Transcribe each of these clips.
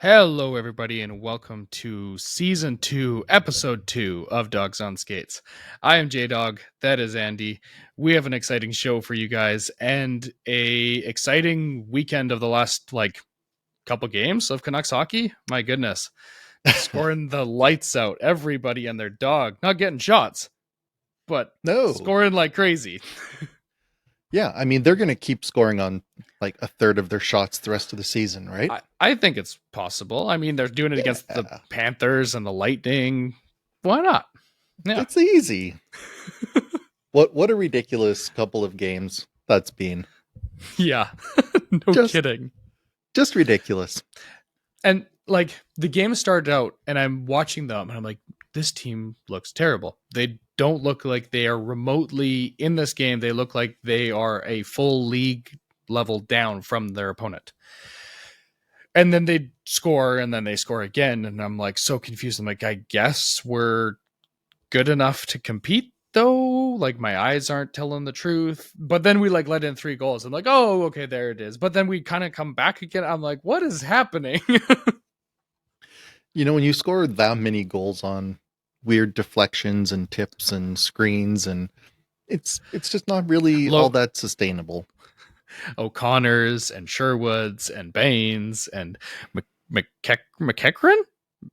Hello, everybody, and welcome to Season 2, Episode 2 of Dogs on Skates. I am J-Dog, that is Andy. We have an exciting show for you guys, and a exciting weekend of the last, couple games of Canucks hockey. My goodness. Scoring the lights out, everybody and their dog. Not getting shots, but No. scoring like crazy. Yeah, I mean, they're going to keep scoring on like a third of their shots the rest of the season, right? I think it's possible. I mean, they're doing it against the Yeah. Panthers and the Lightning. Why not? Yeah. It's easy. What a ridiculous couple of games that's been. Yeah. No kidding. Just ridiculous. And the game started out and I'm watching them and I'm like, this team looks terrible. They don't look like they are remotely in this game. They look like they are a full league level down from their opponent. And then they score and then they score again. And I'm like, so confused. I'm like, I guess we're good enough to compete though. Like my eyes aren't telling the truth. But then we let in 3 goals. I'm like, oh, okay, there it is. But then we kind of come back again. I'm like, what is happening? When you score that many goals on weird deflections and tips and screens, and it's just not really all that sustainable. O'Connors and Sherwoods and Baines and McEachran?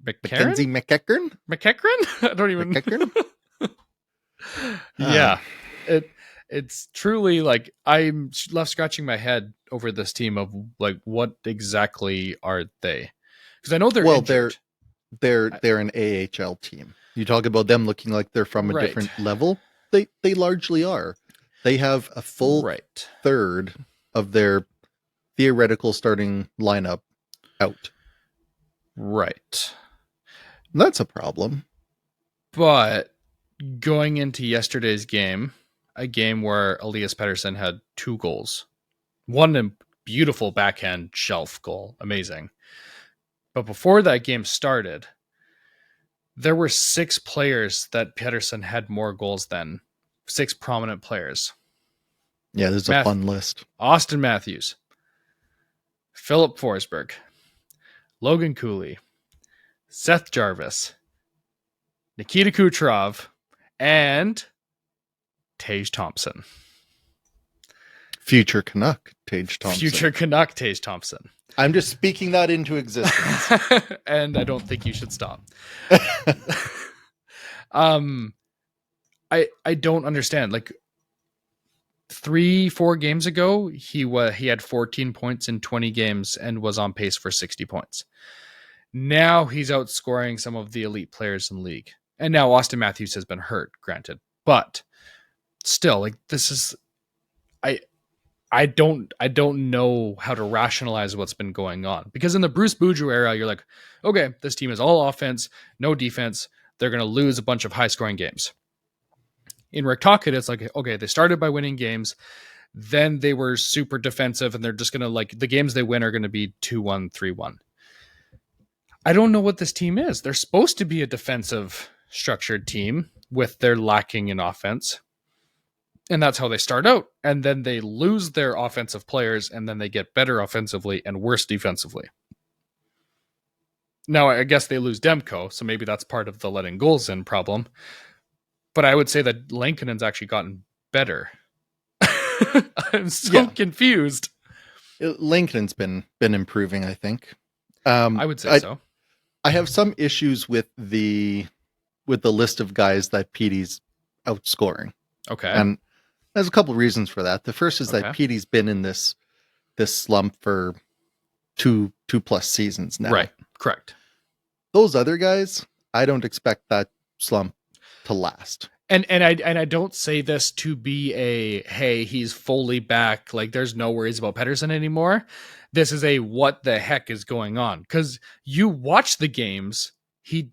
Mackenzie McEachran? McEachran? I don't even know. Yeah. It's truly I'm left scratching my head over this team of what exactly are they? Because I know they're injured. They're an AHL team. You talk about them looking like they're from a different level. They largely are. They have a full third of their theoretical starting lineup out. Right. That's a problem. But going into yesterday's game, a game where Elias Pettersson had 2 goals. One a beautiful backhand shelf goal. Amazing. But before that game started, there were 6 players that Pettersson had more goals than. 6 prominent players. Yeah, this is a fun list. Austin Matthews, Philip Forsberg, Logan Cooley, Seth Jarvis, Nikita Kucherov, and Tage Thompson. Future Canuck, Tage Thompson. Future Canuck, Tage Thompson. I'm just speaking that into existence. And I don't think you should stop. I don't understand. 3-4 games ago, he had 14 points in 20 games and was on pace for 60 points. Now he's outscoring some of the elite players in the league. And now Austin Matthews has been hurt, granted. But still, this is I don't know how to rationalize what's been going on. Because in the Bruce Boudreau era, you're like, okay, this team is all offense, no defense. They're going to lose a bunch of high-scoring games. In Rick Tocchet, it's like, okay, they started by winning games. Then they were super defensive, and they're just going to, the games they win are going to be 2-1, 3-1. I don't know what this team is. They're supposed to be a defensive, structured team with their lacking in offense. And that's how they start out. And then they lose their offensive players, and then they get better offensively and worse defensively. Now, I guess they lose Demko, so maybe that's part of the letting goals in problem. But I would say that Lankinen's actually gotten better. I'm so confused. Lankinen's been improving, I think. I would say so. I have some issues with the list of guys that Petey's outscoring. Okay. And there's a couple of reasons for that. The first is that Petey's been in this slump for two plus seasons now. Right. Correct. Those other guys, I don't expect that slump to last. And I don't say this to be hey, he's fully back. There's no worries about Pettersson anymore. This is what the heck is going on? Because you watch the games,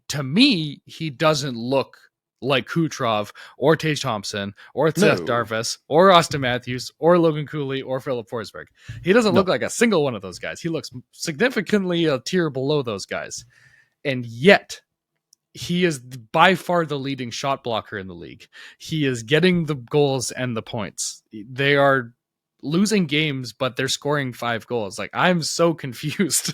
to me, he doesn't look like Kucherov or Tage Thompson or Seth Jarvis or Austin Matthews or Logan Cooley or Philip Forsberg. He doesn't look like a single one of those guys. He looks significantly a tier below those guys. And yet, he is by far the leading shot blocker in the league. He is getting the goals and the points. They are losing games, but they're scoring 5 goals. I'm so confused.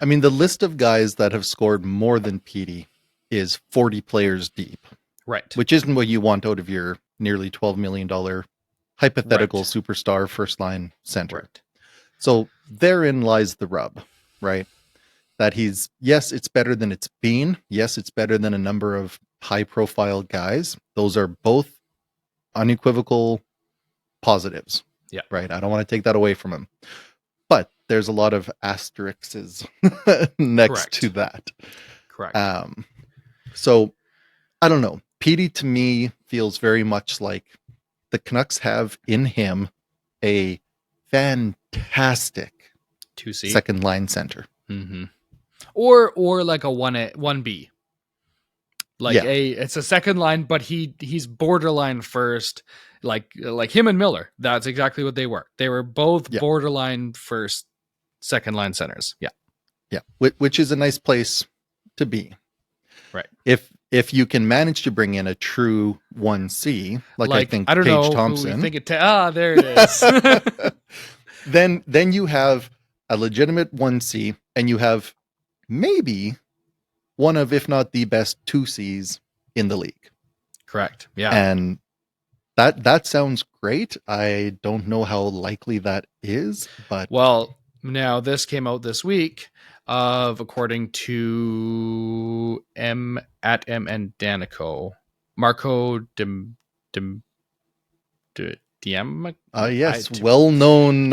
I mean, the list of guys that have scored more than Petey is 40 players deep. Right. Which isn't what you want out of your nearly $12 million hypothetical superstar first line center. Right. So therein lies the rub, right? That yes, it's better than it's been. Yes, it's better than a number of high profile guys. Those are both unequivocal positives. Yeah. Right. I don't want to take that away from him. But there's a lot of asterisks next to that. Correct. So I don't know. Petey to me feels very much like the Canucks have in him a fantastic 2C second line center. Mm-hmm. Or like a 1B. Like it's a second line, but he's borderline first. Like him and Miller. That's exactly what they were. They were both borderline first, second line centers. Yeah. Yeah. Which is a nice place to be. Right. If you can manage to bring in a true 1C, like I think Tage Thompson. There it is. then you have a legitimate 1C, and you have maybe one of, if not the best 2Cs in the league. Correct. Yeah. And that sounds great. I don't know how likely that is, but now this came out this week. According to M and Danico, Marco Diem. Yes, well-known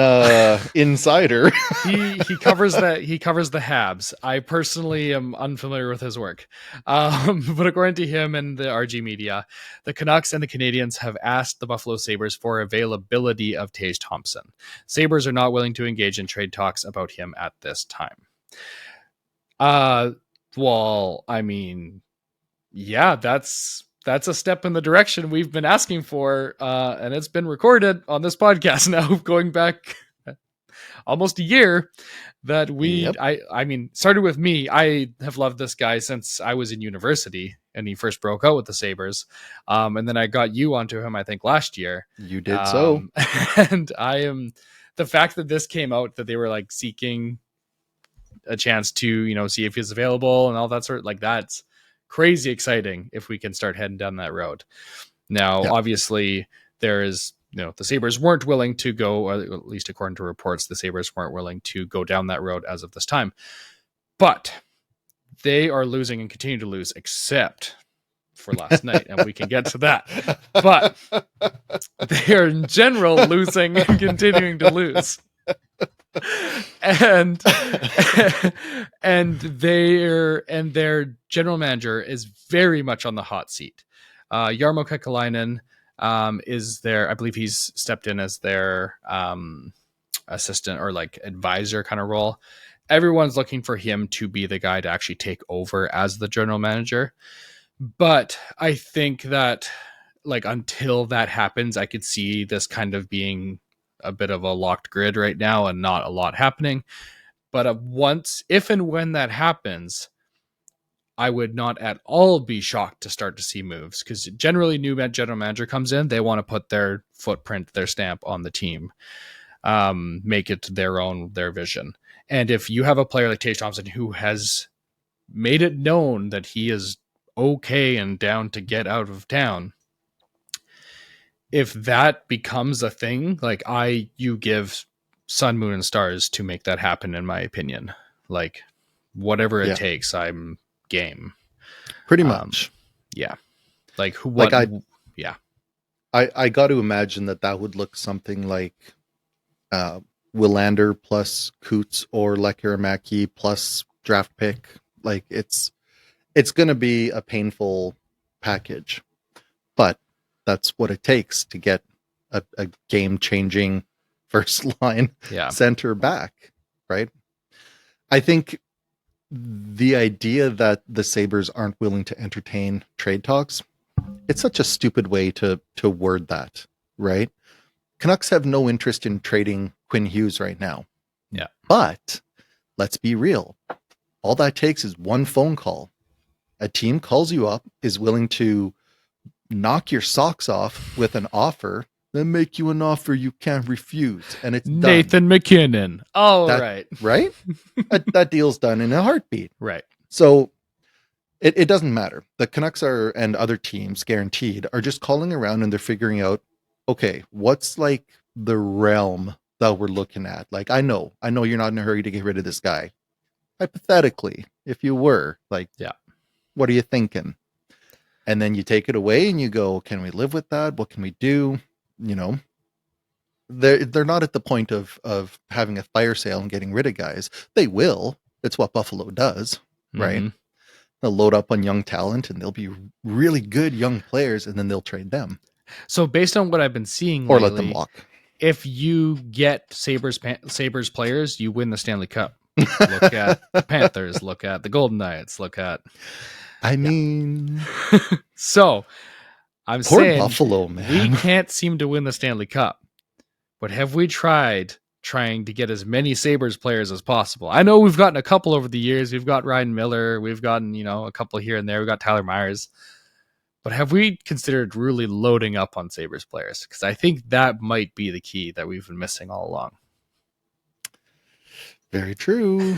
insider. he covers that. He covers the Habs. I personally am unfamiliar with his work, but according to him and the RG media, the Canucks and the Canadiens have asked the Buffalo Sabres for availability of Tage Thompson. Sabres are not willing to engage in trade talks about him at this time. Well, I mean, yeah, that's a step in the direction we've been asking for, and it's been recorded on this podcast now, going back almost a year. That I mean, started with me. I have loved this guy since I was in university, and he first broke out with the Sabres, and then I got you onto him, I think, last year. You did so, and I am the fact that this came out that they were like seeking a chance to see if he's available and all that sort, like that's crazy exciting if we can start heading down that road. Now, obviously, there is, the Sabres weren't willing to go, or at least according to reports, the Sabres weren't willing to go down that road as of this time. But they are losing and continue to lose, except for last night, and we can get to that. But they are in general losing and continuing to lose. and their general manager is very much on the hot seat. Jarmo Kekalainen is there. I believe he's stepped in as their assistant or like advisor kind of role. Everyone's looking for him to be the guy to actually take over as the general manager. But I think that like until that happens, I could see this kind of being a bit of a locked grid right now and not a lot happening. But if and when that happens, I would not at all be shocked to start to see moves, because generally new general manager comes in, they want to put their footprint, their stamp on the team, make it their vision. And if you have a player like Tage Thompson who has made it known that he is okay and down to get out of town, if that becomes a thing, like you give sun, moon, and stars to make that happen, in my opinion. Like whatever it takes, I'm game. Pretty much. Yeah. Like who? What? Like I got to imagine that would look something like Willander plus Coots or Lekkerimäki plus draft pick. Like it's going to be a painful package, but that's what it takes to get a game-changing first line center back, right? I think the idea that the Sabres aren't willing to entertain trade talks, it's such a stupid way to word that, right? Canucks have no interest in trading Quinn Hughes right now. Yeah. But let's be real. All that takes is one phone call. A team calls you up, is willing to knock your socks off with an offer. then make you an offer you can't refuse, and it's Nathan done. McKinnon. Oh, right. Right? that deal's done in a heartbeat. Right. So it doesn't matter. The Canucks and other teams, guaranteed, are just calling around and they're figuring out, okay, what's like the realm that we're looking at? Like, I know you're not in a hurry to get rid of this guy. Hypothetically, if you were, like, yeah, what are you thinking? And then you take it away and you go, can we live with that? What can we do? You know, they're not at the point of having a fire sale and getting rid of guys. They will. It's what Buffalo does, right? Mm-hmm. They'll load up on young talent and they'll be really good young players, and then they'll trade them. So based on what I've been seeing or lately, let them walk. If you get Sabres players, you win the Stanley Cup. Look at the Panthers, look at the Golden Knights, look at... I mean... So, I'm poor saying Buffalo, man. We can't seem to win the Stanley Cup. But have we trying to get as many Sabres players as possible? I know we've gotten a couple over the years. We've got Ryan Miller. We've gotten, a couple here and there. We've got Tyler Myers. But have we considered really loading up on Sabres players? Because I think that might be the key that we've been missing all along. Very true.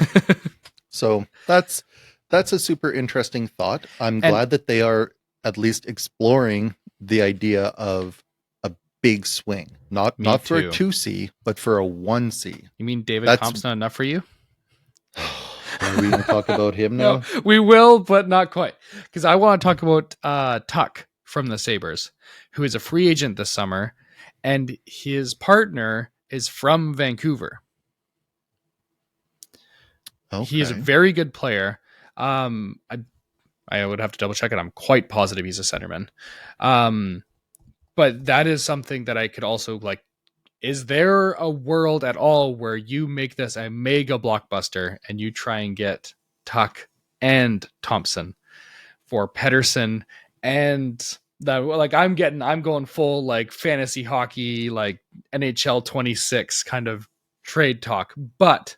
So that's a super interesting thought. I'm glad that they are at least exploring the idea of a big swing. Not for a 2C, but for a 1C. You mean David Kampf's not enough for you? Are we going to talk about him now? No, we will, but not quite. Because I want to talk about Tuck from the Sabres, who is a free agent this summer, and his partner is from Vancouver. Okay. He is a very good player. I would have to double check it. I'm quite positive he's a centerman. But that is something that I could also like. Is there a world at all where you make this a mega blockbuster and you try and get Tuck and Thompson for Pettersson and that? Like I'm going full like fantasy hockey, like NHL 26 kind of trade talk, but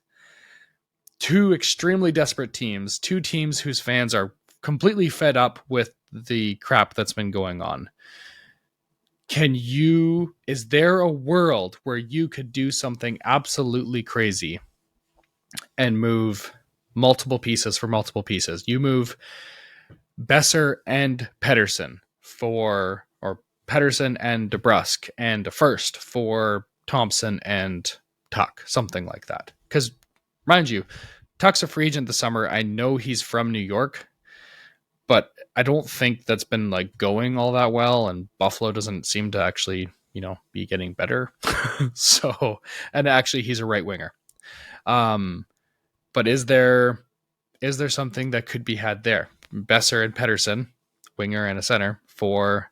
two extremely desperate teams, two teams whose fans are completely fed up with the crap that's been going on. Is there a world where you could do something absolutely crazy and move multiple pieces for multiple pieces? You move Besser and Pettersson or Pettersson and DeBrusk and a first for Thompson and Tuck, something like that. Because mind you, Tuck's a free agent this summer. I know he's from New York, but I don't think that's been like going all that well, and Buffalo doesn't seem to actually, be getting better. So, and actually he's a right winger. But is there something that could be had there? Besser and Pettersson, winger and a center for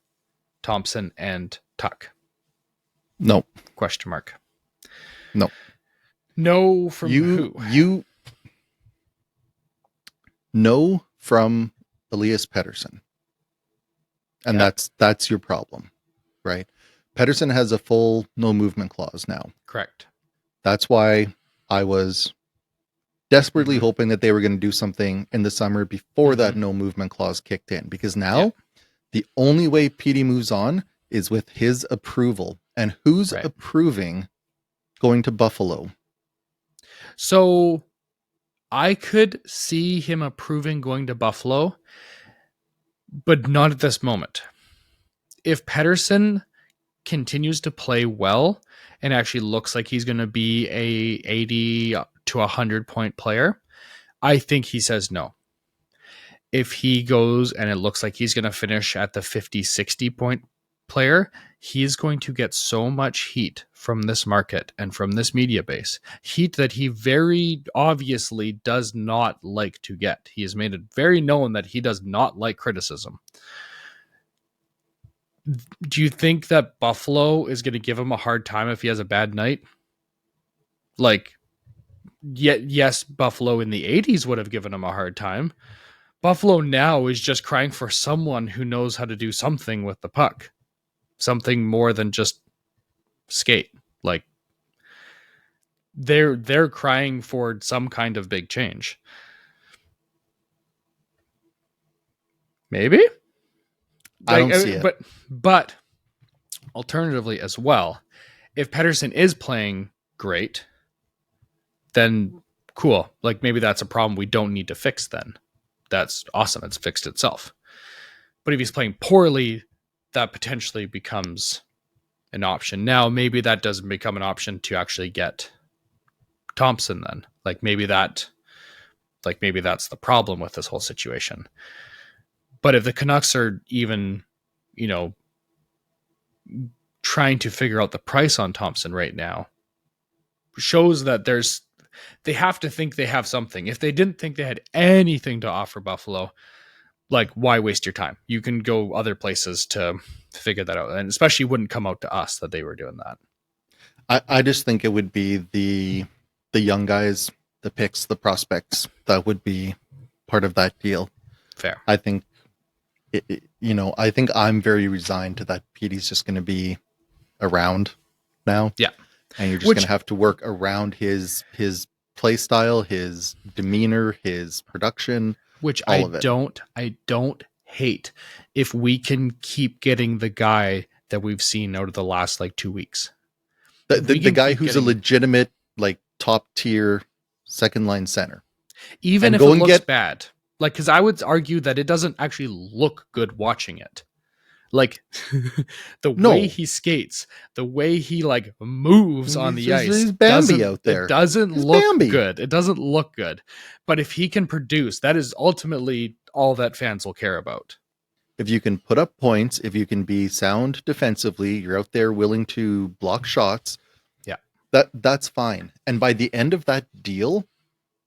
Thompson and Tuck. No. Question mark. No. No from who? No from Elias Pettersson. And that's your problem, right? Pettersson has a full no movement clause now. Correct. That's why I was desperately hoping that they were going to do something in the summer before that no movement clause kicked in. Because now the only way Petey moves on is with his approval. And who's approving going to Buffalo? So I could see him approving going to Buffalo, but not at this moment. If Pettersson continues to play well and actually looks like he's going to be a 80 to 100 point player, I think he says no. If he goes and it looks like he's going to finish at the 50, 60 point player, he's going to get so much heat from this market and from this media base. Heat that he very obviously does not like to get. He has made it very known that he does not like criticism. Do you think that Buffalo is going to give him a hard time if he has a bad night? Like, yes, Buffalo in the 80s would have given him a hard time. Buffalo now is just crying for someone who knows how to do something with the puck. Something more than just skate. Like, they're crying for some kind of big change. Maybe? I don't see it. But Alternatively, as well, if Pettersson is playing great, then cool. Like maybe that's a problem we don't need to fix then. That's awesome. It's fixed itself. But if he's playing poorly, that potentially becomes an option. Now, maybe that doesn't become an option to actually get Thompson then. Maybe that's the problem with this whole situation. But if the Canucks are even, trying to figure out the price on Thompson right now, shows that they have to think they have something. If they didn't think they had anything to offer Buffalo, why waste your time? You can go other places to figure that out. And especially wouldn't come out to us that they were doing that. I just think it would be the young guys, the picks, the prospects that would be part of that deal. Fair. I think, I think I'm very resigned to that. Petey's just going to be around now. Yeah. And you're just going to have to work around his play style, his demeanor, his production, which I don't hate if we can keep getting the guy that we've seen out of the last 2 weeks. The guy who's a legitimate top tier second line center. Even if it looks bad. Because I would argue that it doesn't actually look good watching it. Way he skates, the way he moves on the ice, he's Bambi out there. It doesn't look good. It doesn't look good. But if he can produce, that is ultimately all that fans will care about. If you can put up points, if you can be sound defensively, you're out there willing to block shots. Yeah, that's fine. And by the end of that deal,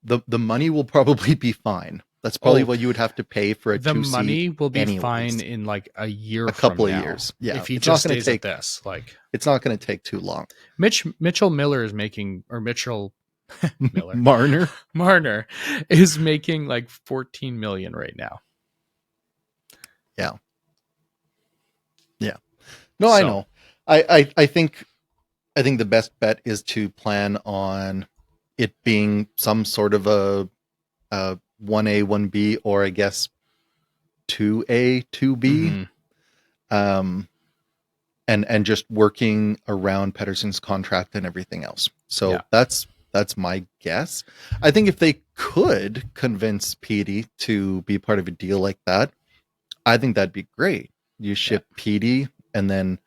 the money will probably be fine. That's probably what you would have to pay for a 2C. The money will be fine in a year, a couple from of now, ye's. Yeah, if he just stays at this. It's not going to take too long. Mitchell Miller is making, or Mitchell Miller Marner is making $14 million right now. Yeah. No, I know. I think the best bet is to plan on it being some sort of a 1A, 1B, or I guess 2A, 2B. Mm-hmm. And just working around Pettersson's contract and everything else. So that's my guess. I think if they could convince Petey to be part of a deal like that, I think that'd be great. You ship Petey and then,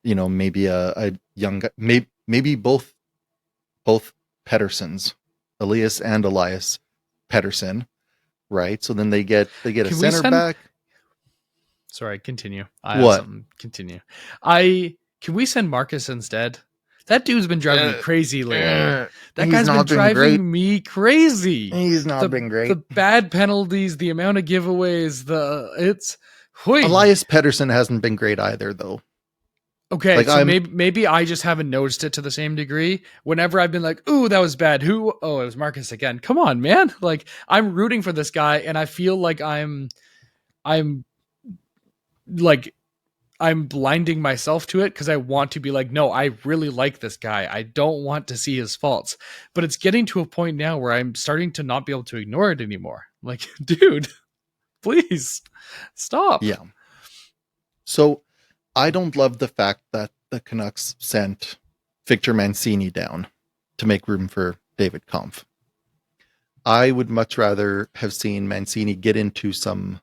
maybe a young guy, maybe both Petterssons, Elias Pettersson, right? So then they get a center back. Sorry, continue. Continue. Can we send Marcus instead? That dude's been driving me crazy lately. That guy's been driving me crazy. He's not been great. The bad penalties, the amount of giveaways, Elias Pettersson hasn't been great either, though. Okay, so maybe I just haven't noticed it to the same degree. Whenever I've been ooh, that was bad. Who? Oh, it was Marcus again. Come on, man. I'm rooting for this guy, and I feel like I'm blinding myself to it because I want to be no, I really like this guy. I don't want to see his faults. But it's getting to a point now where I'm starting to not be able to ignore it anymore. Dude, please stop. Yeah. So I don't love the fact that the Canucks sent Victor Mancini down to make room for David Kampf. I would much rather have seen Mancini get into some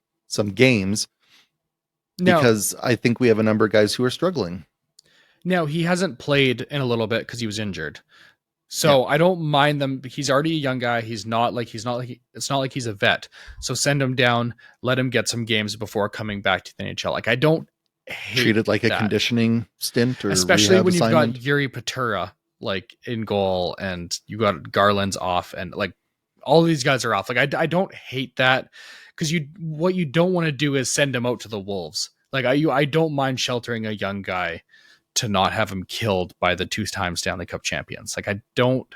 games because I think we have a number of guys who are struggling. Now, he hasn't played in a little bit because he was injured. So I don't mind them. He's already a young guy. It's not like he's a vet. So send him down, let him get some games before coming back to the NHL. I don't hate treat it like a conditioning stint, or especially when you've assignment. got Yuri Patura in goal and you got Garland's off and all these guys are off. I don't hate that because what you don't want to do is send him out to the wolves. I don't mind sheltering a young guy to not have him killed by the 2-time Stanley Cup champions. I don't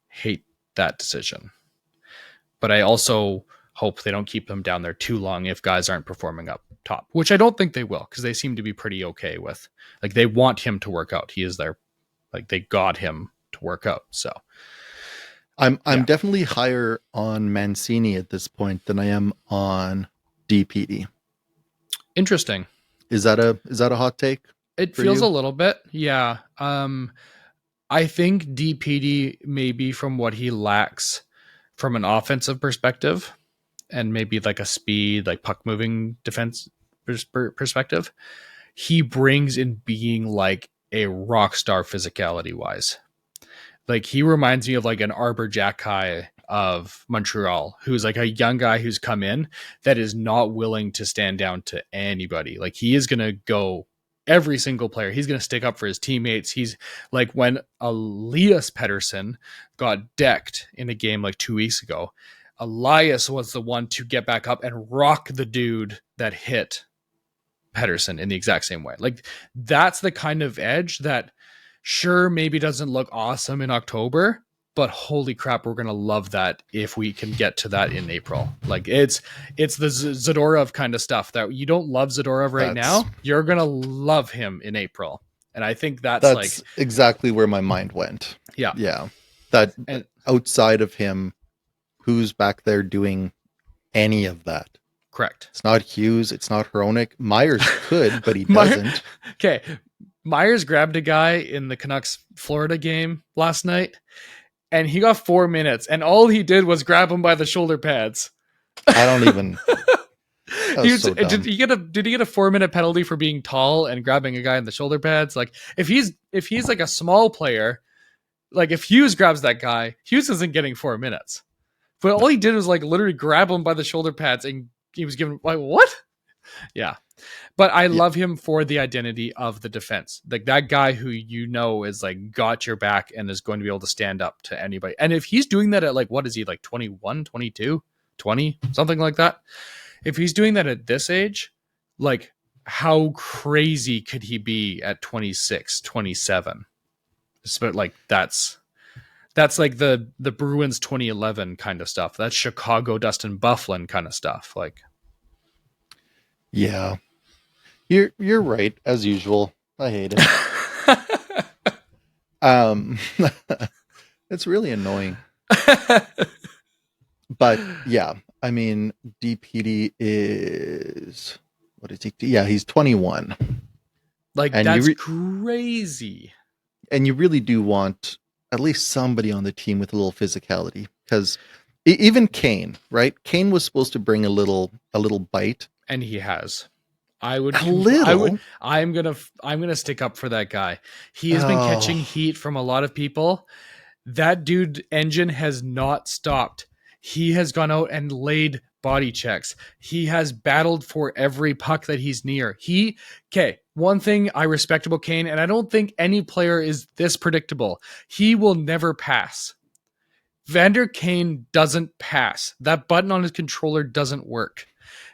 hate that decision, but I also hope they don't keep him down there too long if guys aren't performing up top, which I don't think they will because they seem to be pretty okay with. They want him to work out. He is there. They got him to work out. So I'm definitely higher on Mancini at this point than I am on DPD. Interesting. Is that a hot take? It feels a little bit, yeah. I think DPD maybe from what he lacks from an offensive perspective, and maybe like a speed, like puck moving defense perspective, he brings in being like a rock star physicality wise. Like he reminds me of like an Arbor Jackai of Montreal, who's like a young guy who's come in that is not willing to stand down to anybody. Like he is going to go every single player. He's going to stick up for his teammates. He's like when Elias Pettersson got decked in a game like 2 weeks ago, Elias was the one to get back up and rock the dude that hit Pettersson in the exact same way. Like that's the kind of edge that sure maybe doesn't look awesome in October, but holy crap, we're going to love that if we can get to that in April. Like it's the Zadorov kind of stuff that you don't love Zadorov right now. You're going to love him in April. And I think that's like exactly where my mind went. Yeah. Yeah. That and outside of him, who's back there doing any of that? Correct. It's not Hughes. It's not Hronik. Myers could, but he doesn't. Okay. Myers grabbed a guy in the Canucks Florida game last night, and he got 4 minutes, and all he did was grab him by the shoulder pads. I don't even. Did he get a 4-minute penalty for being tall and grabbing a guy in the shoulder pads? Like if he's like a small player, like if Hughes grabs that guy, Hughes isn't getting 4 minutes. But all he did was like literally grab him by the shoulder pads, and he was given like what? Yeah. But I love him for the identity of the defense. Like that guy who is like got your back and is going to be able to stand up to anybody. And if he's doing that at like, what is he, like 21, 22, 20, something like that? If he's doing that at this age, like how crazy could he be at 26, 27? But like that's like the Bruins 2011 kind of stuff. That's Chicago Dustin Byfuglien kind of stuff. Like, yeah. You're right, as usual. I hate it. It's really annoying. But yeah, I mean, DPD is what is he? Yeah, he's 21. Like and that's crazy. And you really do want at least somebody on the team with a little physicality, because even Kane, right? Kane was supposed to bring a little bite, and he has. I'm gonna stick up for that guy. He has been catching heat from a lot of people. That dude engine has not stopped. He has gone out and laid body checks. He has battled for every puck that he's near. One thing I respect about Kane, and I don't think any player is this predictable. He will never pass. Vander Kane doesn't pass. That button on his controller doesn't work.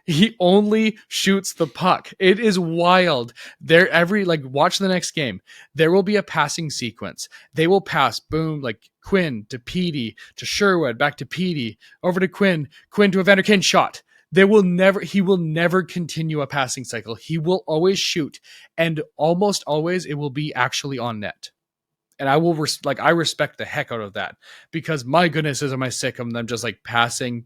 He only shoots the puck. It is wild. Watch the next game. There will be a passing sequence. They will pass, boom, like Quinn to Petey, to Sherwood, back to Petey, over to Quinn to Evander Kane shot. He will never continue a passing cycle. He will always shoot. And almost always it will be actually on net. And I will I respect the heck out of that, because my goodness, am I sick of them just like passing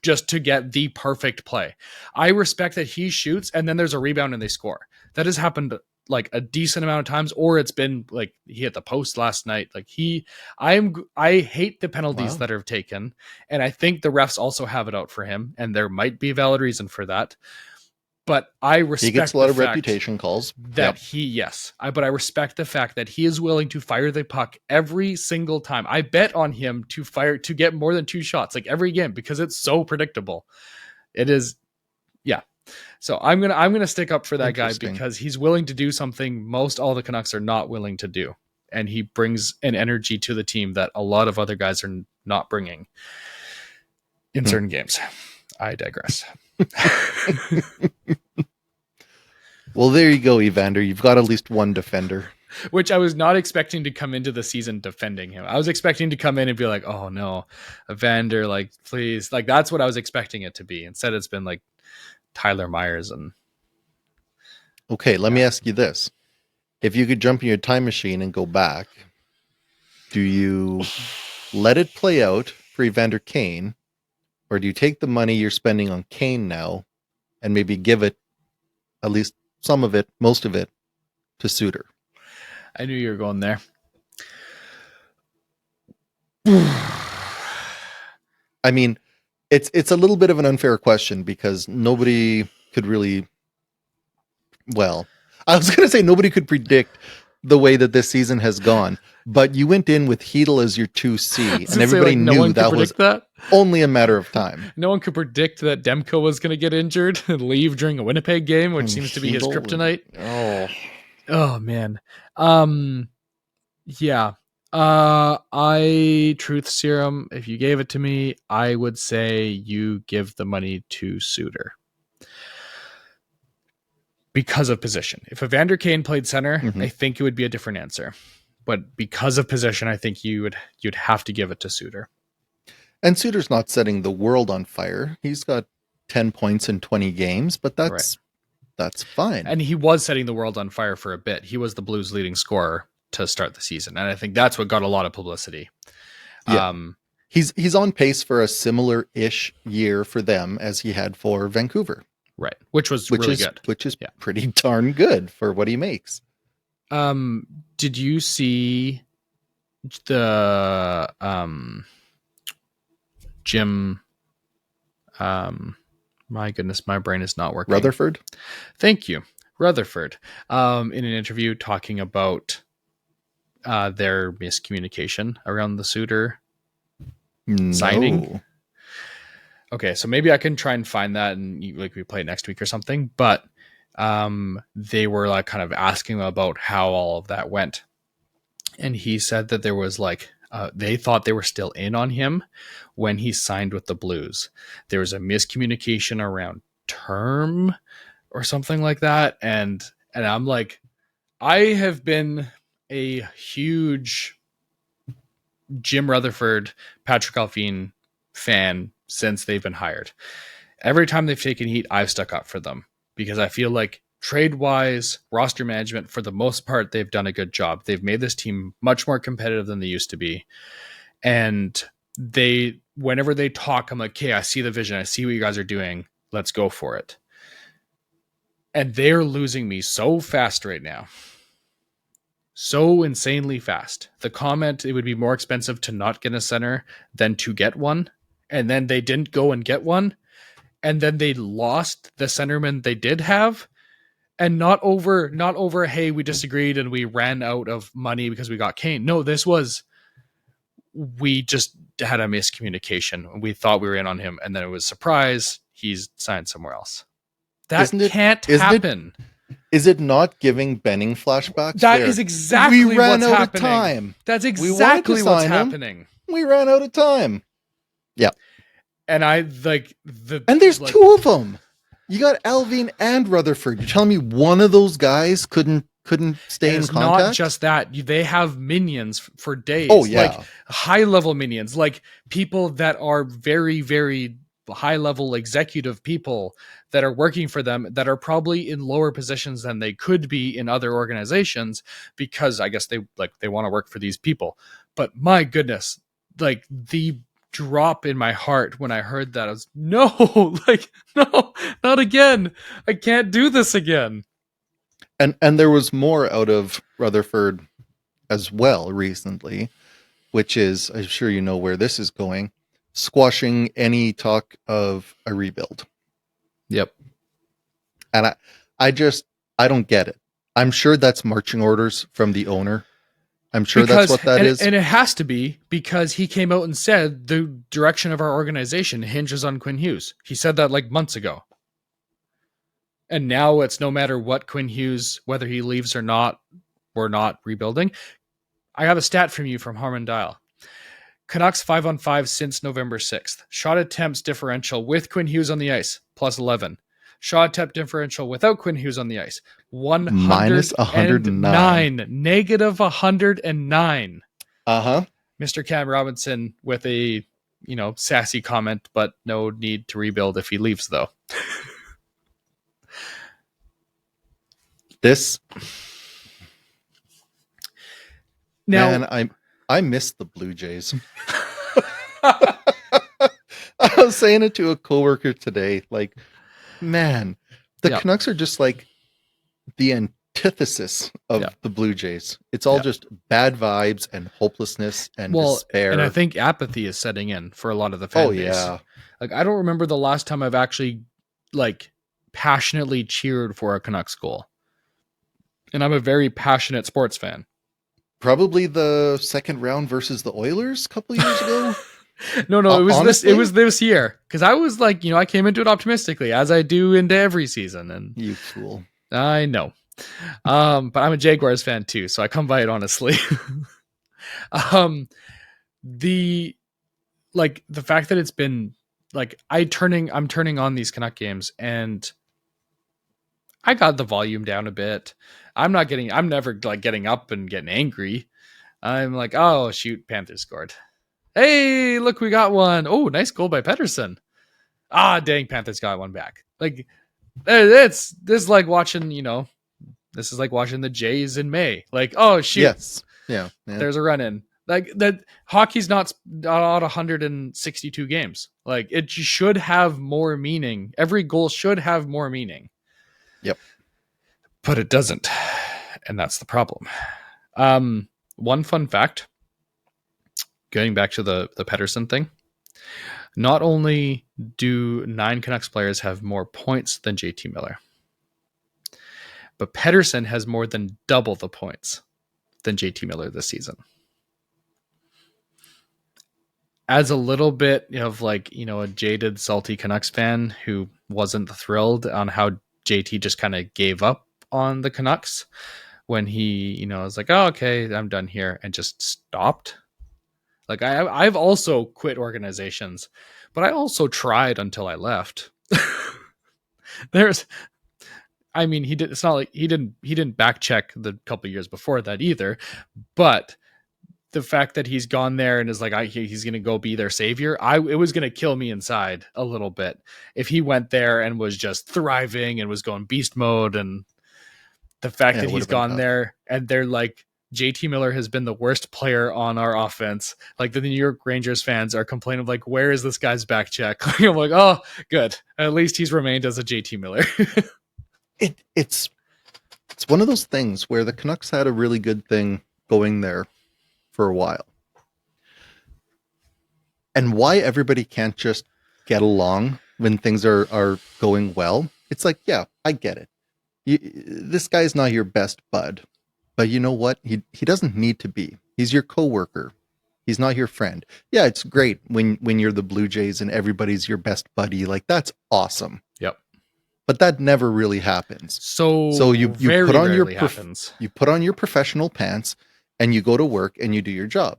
just to get the perfect play. I respect that he shoots and then there's a rebound and they score. That has happened like a decent amount of times, or it's been like he hit the post last night. Like I hate the penalties that are taken, and I think the refs also have it out for him, and there might be a valid reason for that. But I respect he gets a lot of reputation calls. That but I respect the fact that he is willing to fire the puck every single time. I bet on him to get more than 2 shots like every game, because it's so predictable. It is, yeah. So I'm gonna stick up for that guy, because he's willing to do something most all the Canucks are not willing to do, and he brings an energy to the team that a lot of other guys are not bringing in certain games. I digress. Well, there you go, Evander. You've got at least one defender. Which I was not expecting to come into the season defending him. I was expecting to come in and be like, oh no, Evander, like, please. Like, that's what I was expecting it to be. Instead, it's been like Tyler Myers. And okay, let me ask you this. If you could jump in your time machine and go back, do you let it play out for Evander Kane, or do you take the money you're spending on Kane now and maybe give it at least some of it, most of it, to Suter? I knew you were going there. I mean, it's a little bit of an unfair question because nobody could really. Well, I was going to say nobody could predict the way that this season has gone, but you went in with Hedel as your 2C, and everybody knew that was only a matter of time. No one could predict that Demko was going to get injured and leave during a Winnipeg game, which seems to be his kryptonite. Oh man. Yeah. Truth serum, if you gave it to me, I would say you give the money to Suter. Because of position. If Evander Kane played center, I think it would be a different answer. But because of position, I think you'd have to give it to Suter. And Suter's not setting the world on fire. He's got 10 points in 20 games, but that's fine. And he was setting the world on fire for a bit. He was the Blues' leading scorer to start the season, and I think that's what got a lot of publicity. Yeah. He's on pace for a similar-ish year for them as he had for Vancouver. Right, which is good. Which is pretty darn good for what he makes. Did you see the Jim? My goodness, my brain is not working. Rutherford? Thank you. Rutherford. In an interview talking about their miscommunication around the Suter signing. Okay, so maybe I can try and find that and we play it next week or something. But they were like kind of asking about how all of that went, and he said that there was they thought they were still in on him when he signed with the Blues. There was a miscommunication around term or something like that, and I'm like, I have been a huge Jim Rutherford, Patrick Alphine fan since they've been hired. Every time they've taken heat, I've stuck up for them because I feel like trade-wise, roster management, for the most part, they've done a good job. They've made this team much more competitive than they used to be. And whenever they talk, I'm like, okay, I see the vision. I see what you guys are doing. Let's go for it. And they're losing me so fast right now. So insanely fast. The comment, it would be more expensive to not get a center than to get one. And then they didn't go and get one. And then they lost the centerman they did have. And not over, hey, we disagreed and we ran out of money because we got Kane. No, this was, we just had a miscommunication. We thought we were in on him. And then it was surprise, he's signed somewhere else. That can't happen. Is it not giving Benning flashbacks? That is exactly what's happening. We ran out of time. That's exactly what's happening. We ran out of time. Yeah. And and there's two of them. You got Alvin and Rutherford. You're telling me one of those guys couldn't stay in contact? It's not just that. They have minions for days. Oh, yeah. Like high-level minions. Like people that are very, very high-level executive people that are working for them that are probably in lower positions than they could be in other organizations because I guess they want to work for these people. But my goodness, like the drop in my heart when I heard that, I was no, not again. I can't do this again. And there was more out of Rutherford as well recently, which is, I'm sure you know where this is going, squashing any talk of a rebuild. Yep. And I don't get it. I'm sure that's marching orders from the owner. I'm sure that's what that is. And it has to be because he came out and said the direction of our organization hinges on Quinn Hughes. He said that like months ago. And now it's no matter what Quinn Hughes, whether he leaves or not, we're not rebuilding. I have a stat from you from Harmon Dial. Canucks 5-on-5 since November 6th. Shot attempts differential with Quinn Hughes on the ice, plus 11. Shot attempt differential without Quinn Hughes on the ice, minus 109. Negative 109. Uh-huh. Mr. Cam Robinson with a, sassy comment, but no need to rebuild if he leaves, though. Now, man, I miss the Blue Jays. I was saying it to a coworker today, like, man, the Canucks are just like the antithesis of the Blue Jays. It's all just bad vibes and hopelessness and despair. And I think apathy is setting in for a lot of the fan base. Yeah. Like, I don't remember the last time I've actually like passionately cheered for a Canucks goal. And I'm a very passionate sports fan. Probably the second round versus the Oilers a couple years ago. No, it was this year. Because I was like, I came into it optimistically, as I do into every season. And you fool. I know. But I'm a Jaguars fan too, so I come by it honestly. The fact that it's been like I'm turning on these Canuck games and I got the volume down a bit. I'm never like getting up and getting angry. I'm like, oh shoot, Panthers scored. Hey, look, we got one. Oh, nice goal by Pettersson. Ah, dang, Panthers got one back. Like, this is like watching, this is like watching the Jays in May. Like, oh shoot. Yes. Yeah. There's a run in. Like, that hockey's not 162 games. Like, it should have more meaning. Every goal should have more meaning. Yep. But it doesn't. And that's the problem. One fun fact, going back to the Pettersson thing, not only do 9 Canucks players have more points than JT Miller, but Pettersson has more than double the points than JT Miller this season. As a little bit of like, a jaded, salty Canucks fan who wasn't thrilled on how JT just kind of gave up on the Canucks when he, was like, oh, okay, I'm done here, and just stopped. Like, I've also quit organizations, but I also tried until I left. It's not like he didn't back check the couple years before that either, but the fact that he's gone there and is like, he's going to go be their savior. It was going to kill me inside a little bit if he went there and was just thriving and was going beast mode. And the fact that he's gone there and they're like, JT Miller has been the worst player on our offense. Like, the New York Rangers fans are complaining, like, where is this guy's back check? I'm like, oh, good. At least he's remained as a JT Miller. It's one of those things where the Canucks had a really good thing going there for a while. And why everybody can't just get along when things are going well. It's like, yeah, I get it. This guy's not your best bud, but you know what? He doesn't need to be. He's your coworker. He's not your friend. Yeah, it's great when you're the Blue Jays and everybody's your best buddy. Like, that's awesome. Yep. But that never really happens. So you put on you put on your professional pants and you go to work and you do your job,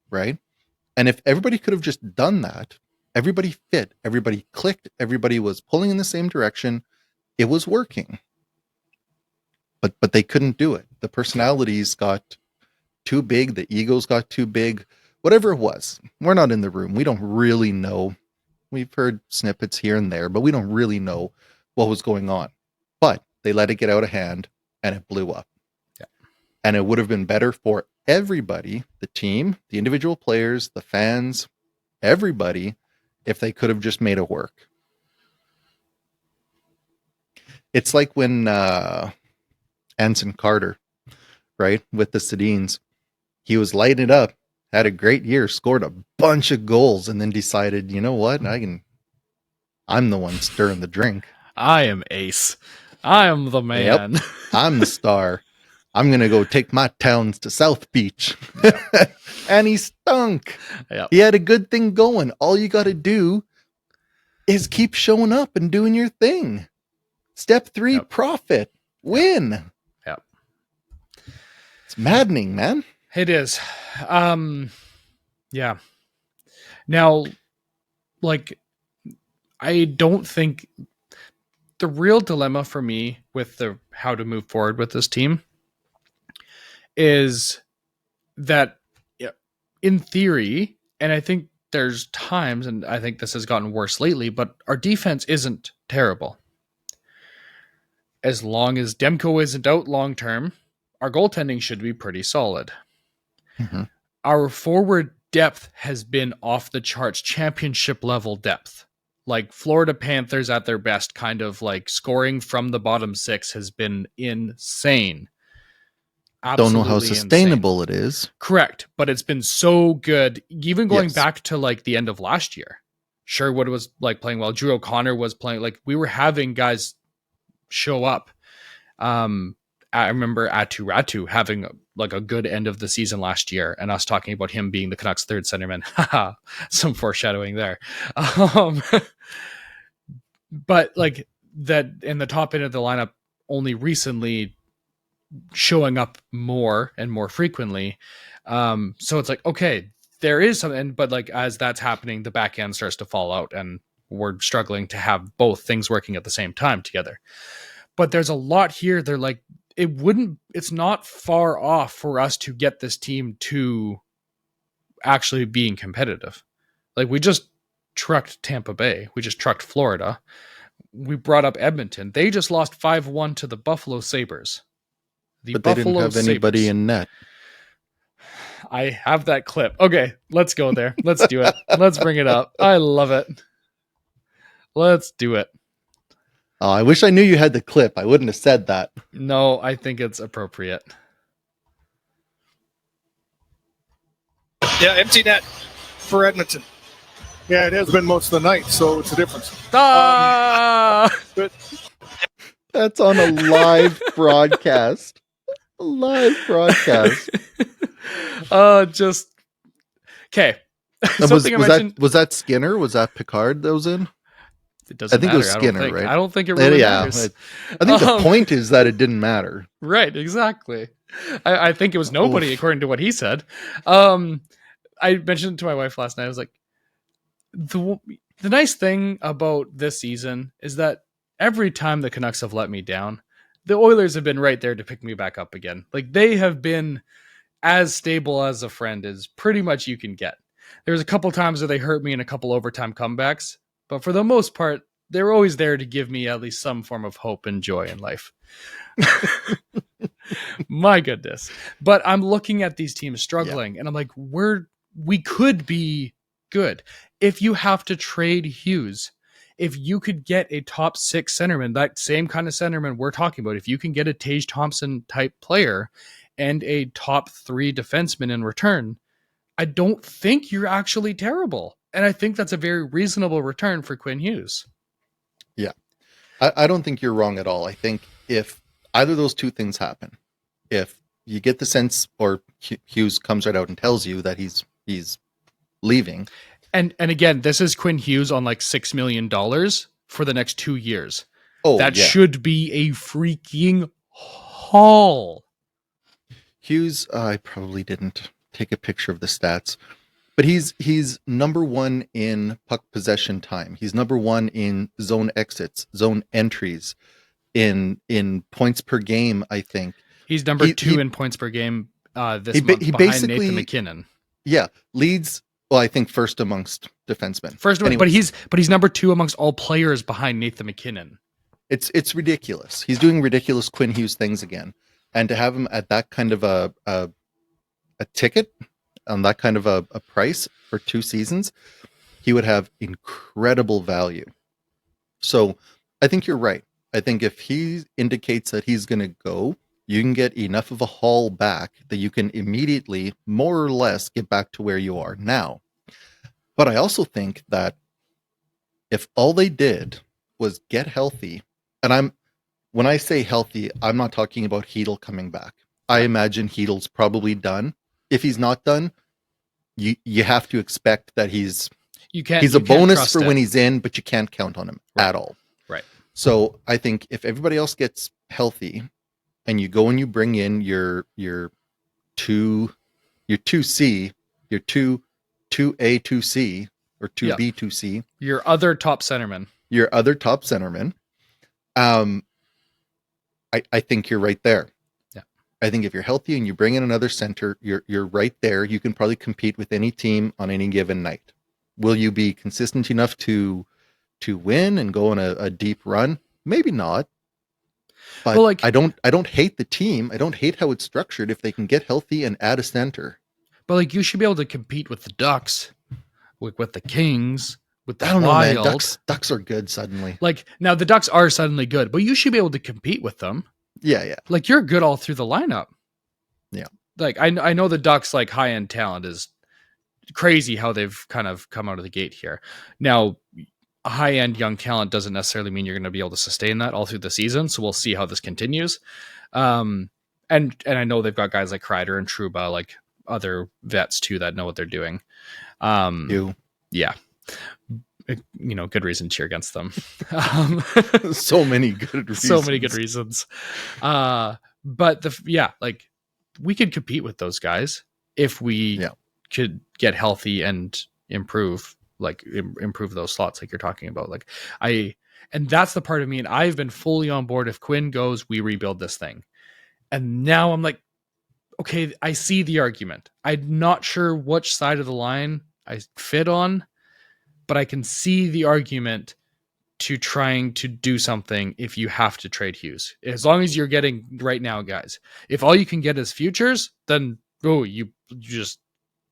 right? And if everybody could have just done that, everybody fit, everybody clicked, everybody was pulling in the same direction, it was working. But they couldn't do it. The personalities got too big, the egos got too big, whatever it was. We're not in the room. We don't really know. We've heard snippets here and there, but we don't really know what was going on. But they let it get out of hand and it blew up. Yeah. And it would have been better for everybody, the team, the individual players, the fans, everybody, if they could have just made it work. It's like when Anson Carter, right, with the Sedins, he was lighting it up, had a great year, scored a bunch of goals, and then decided, you know what, I'm the one stirring the drink. I am ace. I am the man. Yep, I'm the star. I'm going to go take my talents to South Beach. Yep. And he stunk. Yep. He had a good thing going. All you got to do is keep showing up and doing your thing. Step 3, yep. Profit. Win. Yep. It's maddening, man. It is. Yeah. Now, like, I don't think the real dilemma for me with how to move forward with this team is that, in theory, and I think there's times, and I think this has gotten worse lately, but our defense isn't terrible. As long as Demko isn't out long term, our goaltending should be pretty solid. Mm-hmm. Our forward depth has been off the charts, championship level depth. Like Florida Panthers at their best, kind of like scoring from the bottom six has been insane. Absolutely don't know how sustainable insane. It is. Correct, but it's been so good. Even going back to like the end of last year, Sherwood was like playing well. Drew O'Connor was playing. Like we were having guys show up. I remember Atu Ratu having like a good end of the season last year, and us talking about him being the Canucks' third centerman. Haha, some foreshadowing there. But like that in the top end of the lineup only recently showing up more and more frequently. So it's like, okay, there is something, but like as that's happening, the back end starts to fall out and we're struggling to have both things working at the same time together. But there's a lot here. They're like, it's not far off for us to get this team to actually being competitive. Like we just trucked Tampa Bay. We just trucked Florida. We brought up Edmonton. They just lost 5-1 to the Buffalo Sabres. But they didn't have anybody in net. I have that clip. Okay, let's go there. Let's do it. Let's bring it up. I love it. Let's do it. Oh, I wish I knew you had the clip. I wouldn't have said that. No, I think it's appropriate. Yeah, empty net for Edmonton. Yeah, it has been most of the night, so it's a difference. But that's on a live broadcast. A live broadcast. Just okay. Was that Skinner? Was that Picard that was in? It doesn't matter. It was Skinner, right? I don't think it really matters. I think the point is that it didn't matter. Right, exactly. I think it was nobody, according to what he said. I mentioned to my wife last night, I was like, the nice thing about this season is that every time the Canucks have let me down, the Oilers have been right there to pick me back up again. Like they have been as stable as a friend as pretty much you can get. There's a couple times where they hurt me in a couple overtime comebacks, but for the most part, they're always there to give me at least some form of hope and joy in life. My goodness. But I'm looking at these teams struggling and I'm like, we could be good. If you have to trade Hughes, if you could get a top 6 centerman, that same kind of centerman we're talking about, if you can get a Tage Thompson type player and a top 3 defenseman in return, I don't think you're actually terrible. And I think that's a very reasonable return for Quinn Hughes. Yeah. I don't think you're wrong at all. I think if either of those two things happen, if you get the sense or Hughes comes right out and tells you that he's leaving. And again, this is Quinn Hughes on like $6 million for the next 2 years. Oh, that should be a freaking haul. Hughes, I probably didn't take a picture of the stats, but he's number 1 in puck possession time. He's number 1 in zone exits, zone entries, in points per game. I think he's number 2 in points per game this month behind Nathan McKinnon. Yeah, leads. Well, I think first amongst defensemen. But he's number 2 amongst all players behind Nathan McKinnon. It's ridiculous. He's doing ridiculous Quinn Hughes things again, and to have him at that kind of a ticket on that kind of a price for 2 seasons, he would have incredible value. So I think you're right. I think if he indicates that he's going to go, you can get enough of a haul back that you can immediately, more or less, get back to where you are now. But I also think that if all they did was get healthy, and when I say healthy, I'm not talking about Hedl coming back. I imagine Hedl's probably done. If he's not done, you have to expect that he's a bonus for when he's in, but you can't count on him at all. Right. So I think if everybody else gets healthy, and you go and you bring in your 2C, your 2A 2C or 2B 2C, your other top centerman. I think you're right there. Yeah. I think if you're healthy and you bring in another center, you're right there. You can probably compete with any team on any given night. Will you be consistent enough to win and go on a deep run? Maybe not. But I don't hate the team. I don't hate how it's structured if they can get healthy and add a center. But you should be able to compete with the Ducks, with the Kings, with the I don't know, man. Wild. Ducks are good suddenly. Like, now the Ducks are suddenly good, but you should be able to compete with them. Yeah. Like, you're good all through the lineup. Yeah. Like, I know the Ducks, like, high-end talent is crazy how they've kind of come out of the gate here. Now, a high-end young talent doesn't necessarily mean you're going to be able to sustain that all through the season, so we'll see how this continues. And I know they've got guys like Kreider and Trouba, like other vets too that know what they're doing. Yeah. Good reason to cheer against them. So many good reasons. So many good reasons. But like, we could compete with those guys if we could get healthy and improve those slots like you're talking about. Like, and that's the part of me, and I've been fully on board. If Quinn goes, we rebuild this thing. And now I'm like, okay, I see the argument. I'm not sure which side of the line I fit on, but I can see the argument to trying to do something if you have to trade Hughes. As long as you're getting right now, guys. If all you can get is futures, then you just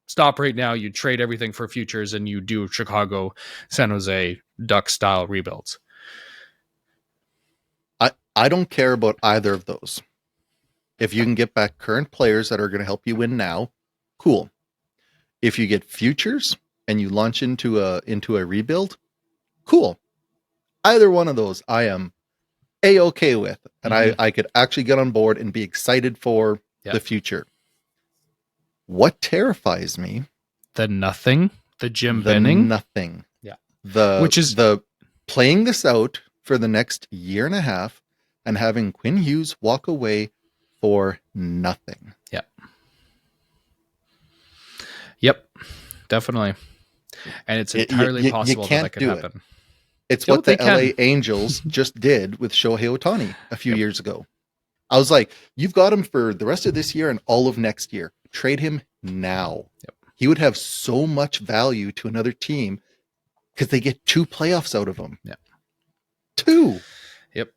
stop right now. You trade everything for futures and you do Chicago, San Jose, Duck style rebuilds. I don't care about either of those. If you can get back current players that are going to help you win now, cool. If you get futures and you launch into a rebuild, cool. Either one of those I am A-okay with. And I could actually get on board and be excited for the future. What terrifies me? The nothing. The Jim Benning. Nothing. Yeah. Which is the playing this out for the next year and a half and having Quinn Hughes walk away for nothing. Yep. Definitely. And it's entirely possible that could happen. It's what the LA Angels just did with Shohei Ohtani a few years ago. I was like, you've got him for the rest of this year and all of next year. Trade him now. He would have so much value to another team because they get 2 playoffs out of him. 2. Yep.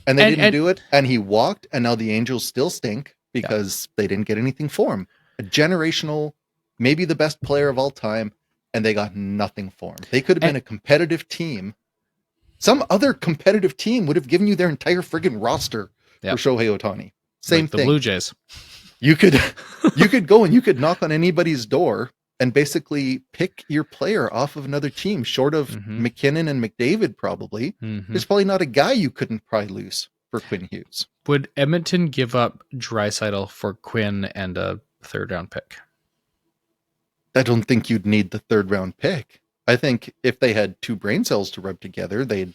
And they didn't do it. And he walked. And now the Angels still stink because they didn't get anything for him. A generational, maybe the best player of all time. And they got nothing for him. They could have been a competitive team. Some other competitive team would have given you their entire friggin' roster for Shohei Ohtani. Same thing. The Blue Jays. You could go and you could knock on anybody's door and basically pick your player off of another team, short of McKinnon and McDavid probably. There's probably not a guy you couldn't pry loose for Quinn Hughes. Would Edmonton give up Draisaitl for Quinn and a 3rd round pick? I don't think you'd need the 3rd round pick. I think if they had 2 brain cells to rub together, they'd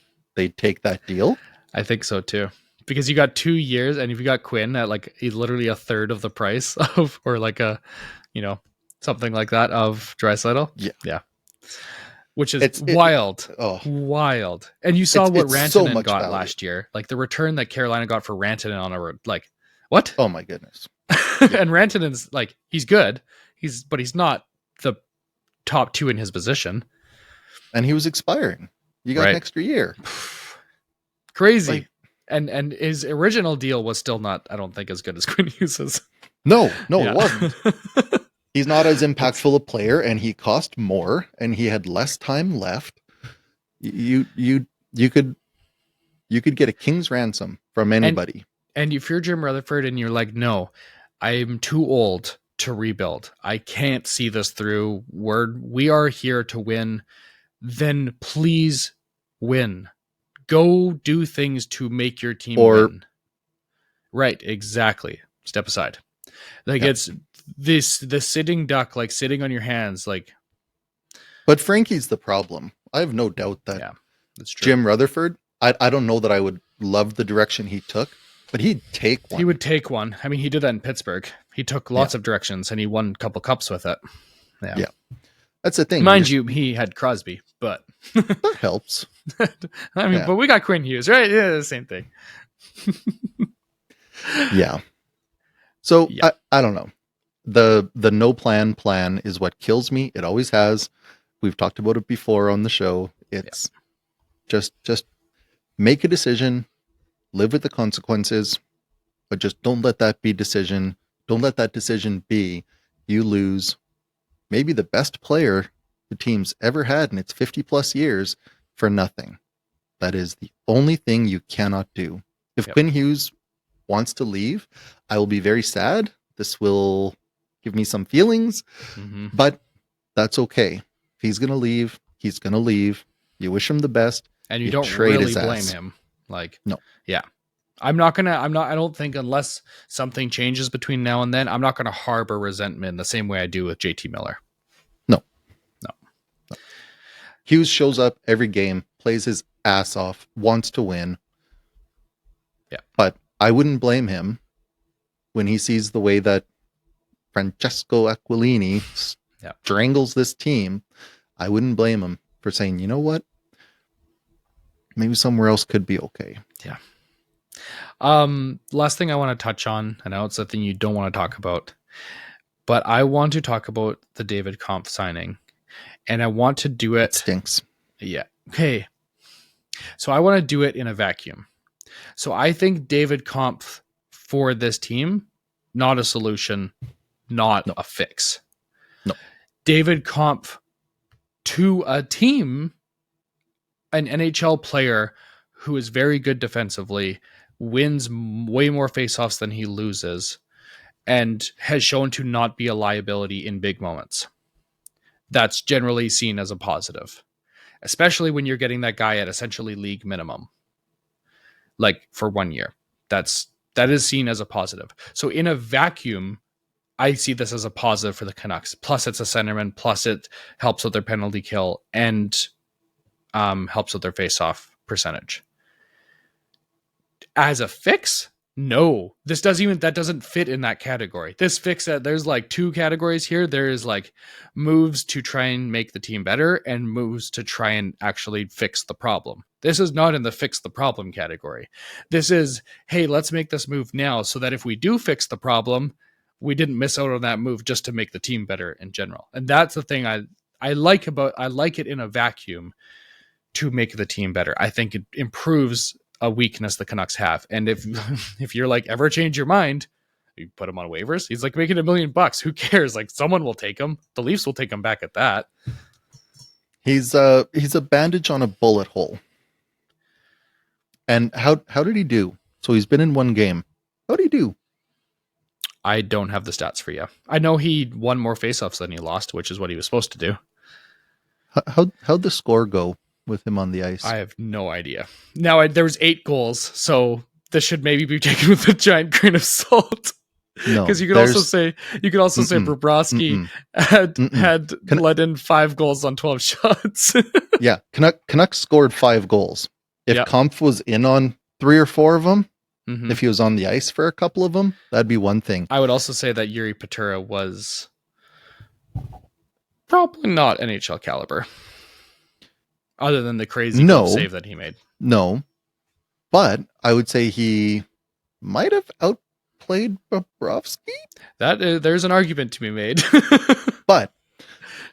take that deal. I think so too. Because you got 2 years, and if you got Quinn at like literally a third of the price of, or like a, something like that of Draisaitl. Yeah. Which is wild. Wild. And you saw what Rantanen got last year. Like the return that Carolina got for Rantanen on a, like, what? Oh my goodness. And Rantanen's like, he's good. But he's not the top 2 in his position. And he was expiring. You got an extra year. Crazy. Like, and his original deal was still not, I don't think, as good as Quinn Hughes's. No, it wasn't. He's not as impactful a player, and he cost more, and he had less time left. You could get a king's ransom from anybody. And if you're Jim Rutherford and you're like, no, I'm too old to rebuild. I can't see this through. We are here to win. Then please win. Go do things to make your team win. Right, exactly. Step aside. Like it's the sitting duck, like sitting on your hands, like. But Frankie's the problem. I have no doubt that that's true. Jim Rutherford, I don't know that I would love the direction he took, but he'd take one. He would take one. I mean, he did that in Pittsburgh. He took lots of directions and he won a couple cups with it. Yeah. That's the thing. Mind you, he had Crosby, but that helps. I mean, but we got Quinn Hughes, right? Yeah, the same thing. So I don't know. The no plan is what kills me. It always has. We've talked about it before on the show. It's just make a decision, live with the consequences, but just don't let that be decision. Don't let that decision be you lose maybe the best player the team's ever had in its 50 plus years for nothing. That is the only thing you cannot do. If Quinn Hughes wants to leave, I will be very sad. This will give me some feelings, but that's okay. If he's going to leave, he's going to leave. You wish him the best. And you don't really blame him. Like, no. Yeah. I don't think unless something changes between now and then, I'm not going to harbor resentment the same way I do with JT Miller. No. Hughes shows up every game, plays his ass off, wants to win. Yeah. But I wouldn't blame him when he sees the way that Francesco Aquilini strangles this team. I wouldn't blame him for saying, you know what? Maybe somewhere else could be okay. Yeah. Last thing I want to touch on, I know it's a thing you don't want to talk about, but I want to talk about the David Kampf signing. And I want to do it. It stinks. Yeah. Okay. So I want to do it in a vacuum. So I think David Kampf for this team, not a solution, not a fix. No. David Kampf to a team, an NHL player who is very good defensively, wins way more faceoffs than he loses, and has shown to not be a liability in big moments. That's generally seen as a positive, especially when you're getting that guy at essentially league minimum, like for 1 year. That is seen as a positive. So in a vacuum, I see this as a positive for the Canucks. Plus, it's a centerman. Plus, it helps with their penalty kill and helps with their face-off percentage. As a fix, no, that doesn't fit in that category. This fix, there's like two categories here. There is like moves to try and make the team better and moves to try and actually fix the problem. This is not in the fix the problem category. This is, hey, let's make this move now so that if we do fix the problem, we didn't miss out on that move just to make the team better in general. And that's the thing I like it in a vacuum to make the team better. I think it improves a weakness the Canucks have. And if you're like, ever change your mind, you put him on waivers. He's like making $1 million. Who cares? Like, someone will take him. The Leafs will take him back at that. He's a bandage on a bullet hole. And how did he do? So he's been in one game. How did he do? I don't have the stats for you. I know he won more faceoffs than he lost, which is what he was supposed to do. How'd the score go with him on the ice? I have no idea. Now, there was 8 goals, so this should maybe be taken with a giant grain of salt. No, because you could also say Bobrovsky had let in 5 goals on 12 shots. Yeah, Canucks scored 5 goals. If Kampf was in on 3 or 4 of them, if he was on the ice for a couple of them, that'd be one thing. I would also say that Yuri Petura was probably not NHL caliber, other than the crazy save that he made. No, but I would say he might have outplayed Bobrovsky. There's an argument to be made. But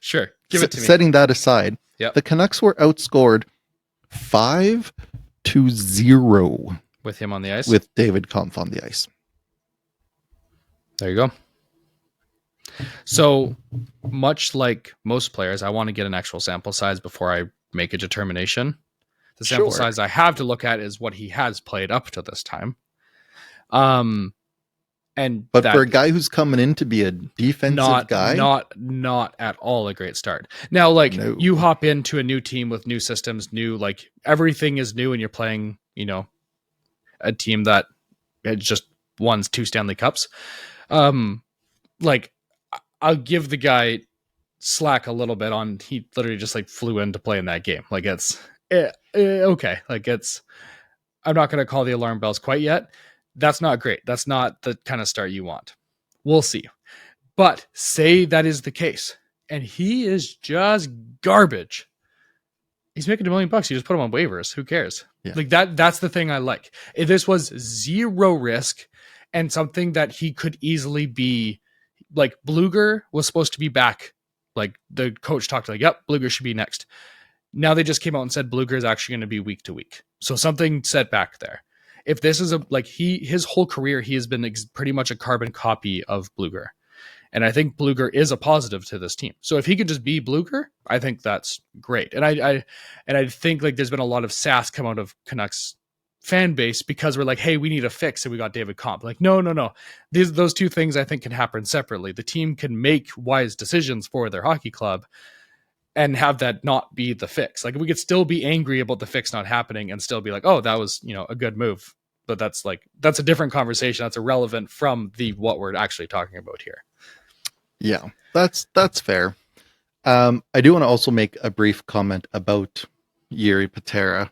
sure, give it to me. Setting that aside, the Canucks were outscored 5-0 with him on the ice. With David Kampf on the ice. There you go. So much like most players, I want to get an actual sample size before I make a determination. The sample size I have to look at is what he has played up to this time. But for a guy who's coming in to be a defensive guy, not at all a great start. Now, you hop into a new team with new systems, everything is new, and you're playing, a team that just won 2 Stanley Cups. I'll give the guy slack a little bit on, he literally just flew in to play in that game. It's okay. I'm not going to call the alarm bells quite yet. That's not great. That's not the kind of start you want. We'll see. But say that is the case, and he is just garbage. He's making $1 million. You just put him on waivers. Who cares? Yeah. That's the thing I like. If this was 0 risk and something that he could easily be, Bluger was supposed to be back. The coach talked yep, Bluger should be next. Now they just came out and said Bluger is actually going to be week to week. So something set back there. If this is his whole career, he has been pretty much a carbon copy of Bluger. And I think Bluger is a positive to this team. So if he could just be Bluger, I think that's great. And I think like there's been a lot of sass come out of Canucks fan base because we're like, hey, we need a fix, and we got David Kampf. Like, no. Those two things I think can happen separately. The team can make wise decisions for their hockey club and have that not be the fix. Like, we could still be angry about the fix not happening and still be like, oh, that was, a good move. But that's a different conversation. That's irrelevant from what we're actually talking about here. Yeah, that's fair. I do want to also make a brief comment about Jiri Patera.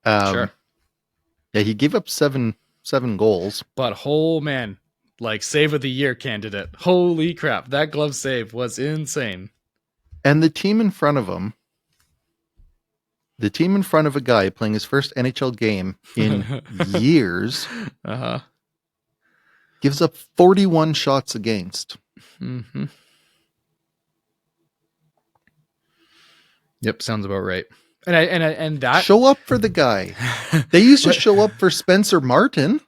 Sure. Yeah, he gave up seven goals. But man, like save of the year candidate. Holy crap, that glove save was insane. And the team in front of him, a guy playing his first NHL game in years, gives up 41 shots against. Mm-hmm. Yep, sounds about right. And that show up for the guy. They used to show up for Spencer Martin.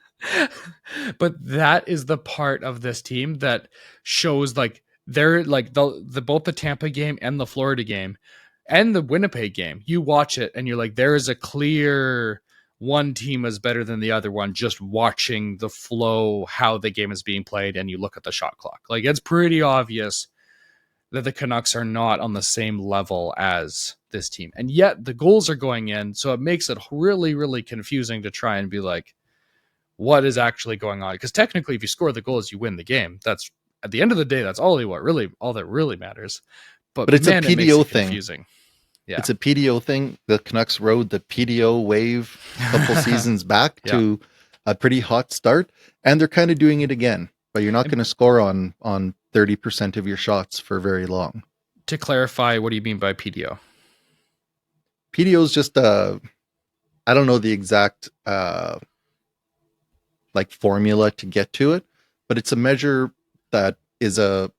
But that is the part of this team that shows like they're like the both the Tampa game and the Florida game and the Winnipeg game. You watch it and you're like, there is a clear one team is better than the other one, just watching the flow, how the game is being played, and you look at the shot clock. Like, it's pretty obvious that the Canucks are not on the same level as this team. And yet the goals are going in, so it makes it really, really confusing to try and be like, what is actually going on? Because technically, if you score the goals, you win the game. That's, at the end of the day, that's all that really matters. But it's a PDO thing. Confusing. Yeah. It's a PDO thing. The Canucks rode the PDO wave a couple seasons back to a pretty hot start, and they're kind of doing it again. But you're not going to score on 30% of your shots for very long. To clarify, what do you mean by PDO? PDO is just I don't know the exact like formula to get to it, but it's a measure that is a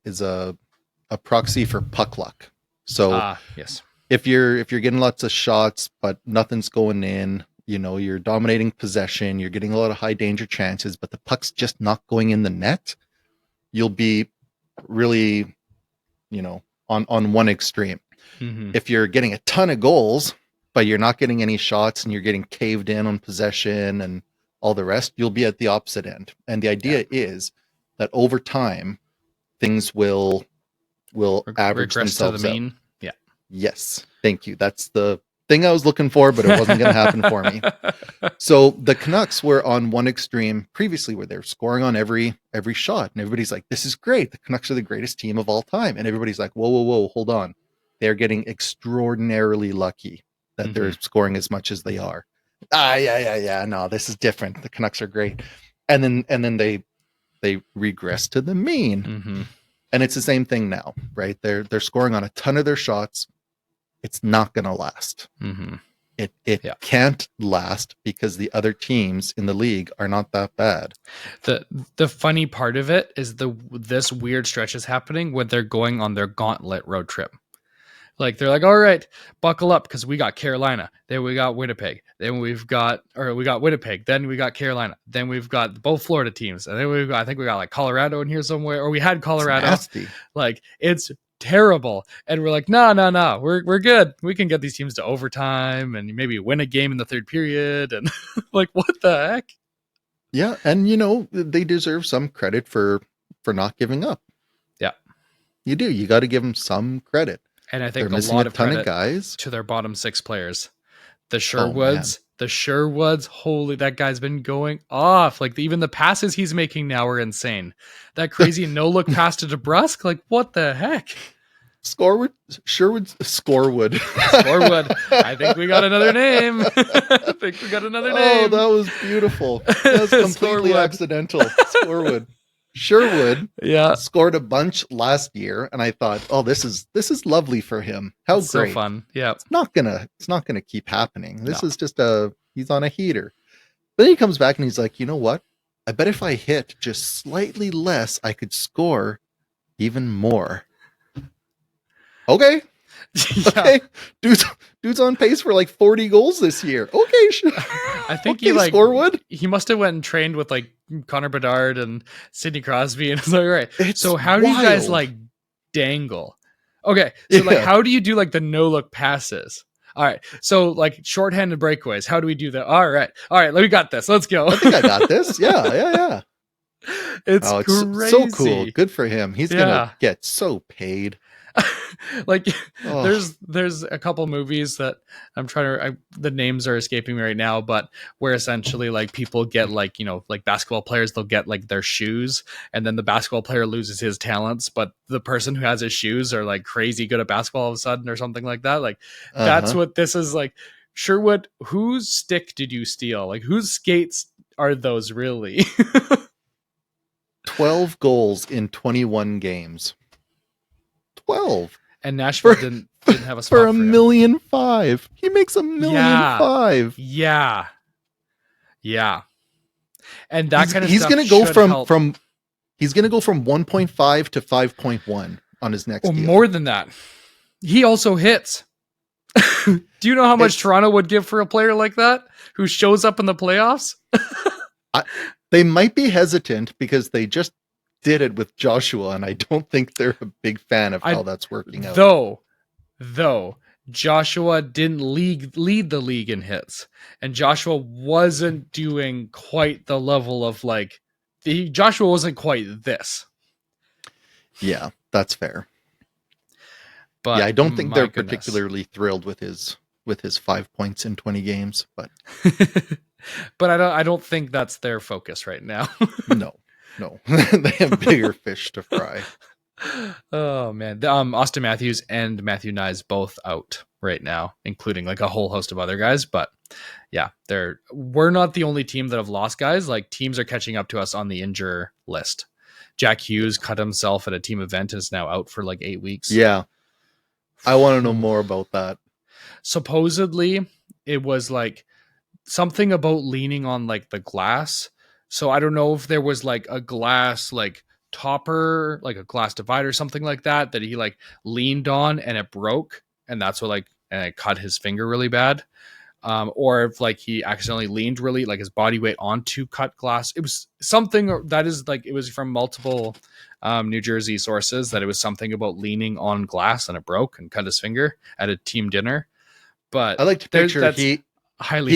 proxy for puck luck. So yes. If you're getting lots of shots but nothing's going in, you're dominating possession, you're getting a lot of high danger chances, but the puck's just not going in the net, you'll be really, on one extreme. Mm-hmm. If you're getting a ton of goals, but you're not getting any shots and you're getting caved in on possession and all the rest, you'll be at the opposite end. And the idea is that over time, things will average themselves to the mean. Out. Yes. Thank you. That's the thing I was looking for, but it wasn't going to happen for me. So the Canucks were on one extreme previously where they're scoring on every shot. And everybody's like, this is great. The Canucks are the greatest team of all time. And everybody's like, whoa, hold on. They're getting extraordinarily lucky that they're scoring as much as they are. Yeah. No, this is different. The Canucks are great. And then they regress to the mean. Mm-hmm. And it's the same thing now, right? They're scoring on a ton of their shots. It's not going to last. Mm-hmm. It can't last because the other teams in the league are not that bad. The funny part of it is this weird stretch is happening when they're going on their gauntlet road trip. Like, they're like, all right, buckle up because we got Carolina. Then we got Winnipeg. Then we got Winnipeg. Then we got Carolina. Then we've got both Florida teams. And then I think we got like Colorado in here somewhere, or we had Colorado. It's nasty. Like, it's terrible. And we're like, no, we're good. We can get these teams to overtime and maybe win a game in the third period. And like, what the heck? Yeah. And they deserve some credit for not giving up. Yeah. You do. You got to give them some credit. And I think they're missing a lot a of ton credit of guys to their bottom six players. The Sherwoods, holy, that guy's been going off. Like, even the passes he's making now are insane. That crazy no-look pass to DeBrusque, like, what the heck? Scorewood. I think we got another name. Oh, that was beautiful. That was completely accidental. Sherwood scored a bunch last year, and I thought, oh, this is lovely for him. How it's great. So fun. Yeah. It's not gonna keep happening. This is just he's on a heater. But then he comes back and he's like, you know what? I bet if I hit just slightly less, I could score even more. Okay. Okay, dude's on pace for like 40 goals this year. Okay, sure. I think okay, he must have went and trained with like Connor Bedard and Sidney Crosby, and it's like, all right. So how do you guys like dangle? Okay, so like how do you do like the no look passes? All right, so like shorthanded breakaways. How do we do that? All right, we got this. Let's go. I think I got this. Yeah. It's crazy. So cool. Good for him. He's gonna get so paid. Like there's a couple movies that I'm trying to the names are escaping me right now, but where essentially like people get like, you know, like basketball players, they'll get like their shoes, and then the basketball player loses his talents, but the person who has his shoes are like crazy good at basketball all of a sudden or something like that. Like that's what this is like. Sherwood, whose stick did you steal? Like whose skates are those really? 12 goals in 21 games. 12. And Nashville didn't have a spot for $1.5 million. He makes $1.5 million. Yeah. And that kind of he's stuff going to go from he's going to go from 1.5 to 5.1 on his next deal. More than that. He also hits. Do you know how much Toronto would give for a player like that who shows up in the playoffs? They might be hesitant because they just did it with Joshua, and I don't think they're a big fan of how that's working out. Though Joshua didn't lead the league in hits, and Joshua wasn't doing quite the level of like Joshua wasn't quite this. Yeah, that's fair. But yeah, I don't think they're particularly thrilled with his 5 points in 20 games, but but I don't think that's their focus right now. No. They have bigger fish to fry. Oh man, Austin Matthews and Matthew Nyes both out right now, including like a whole host of other guys. But yeah, we're not the only team that have lost guys. Like teams are catching up to us on the injure list. Jack Hughes cut himself at a team event and is now out for like 8 weeks. Yeah, I want to know more about that. Supposedly, it was like something about leaning on like the glass. So I don't know if there was like a glass like topper, like a glass divider, something like that he like leaned on and it broke, and that's what like and it cut his finger really bad. Or if like he accidentally leaned really like his body weight onto cut glass. It was something that is like it was from multiple New Jersey sources that it was something about leaning on glass and it broke and cut his finger at a team dinner. But I like to picture he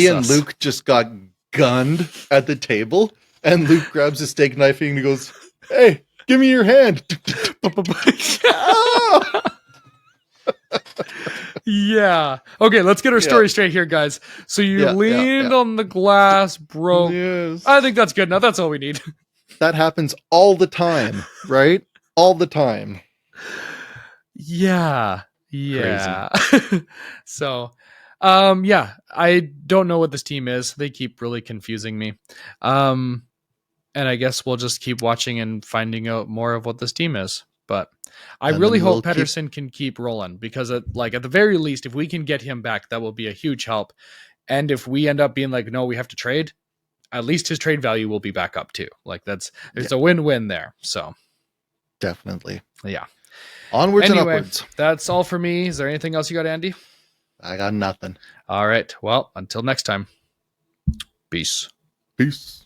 and Luke just got gunned at the table, and Luke grabs a steak knife and he goes, "Hey, give me your hand." Yeah. Okay, let's get our story straight here, guys. So you leaned on the glass, broke. Yes. I think that's good enough. That's all we need. That happens all the time, right? All the time. Yeah. So, I don't know what this team is. They keep really confusing me. And I guess we'll just keep watching and finding out more of what this team is. But I really hope Pettersson can keep rolling, because at the very least, if we can get him back, that will be a huge help. And if we end up being like, no, we have to trade, at least his trade value will be back up too. Like there's a win-win there. So definitely. Yeah. Onwards and upwards. That's all for me. Is there anything else you got, Andy? I got nothing. All right. Well, until next time. Peace. Peace.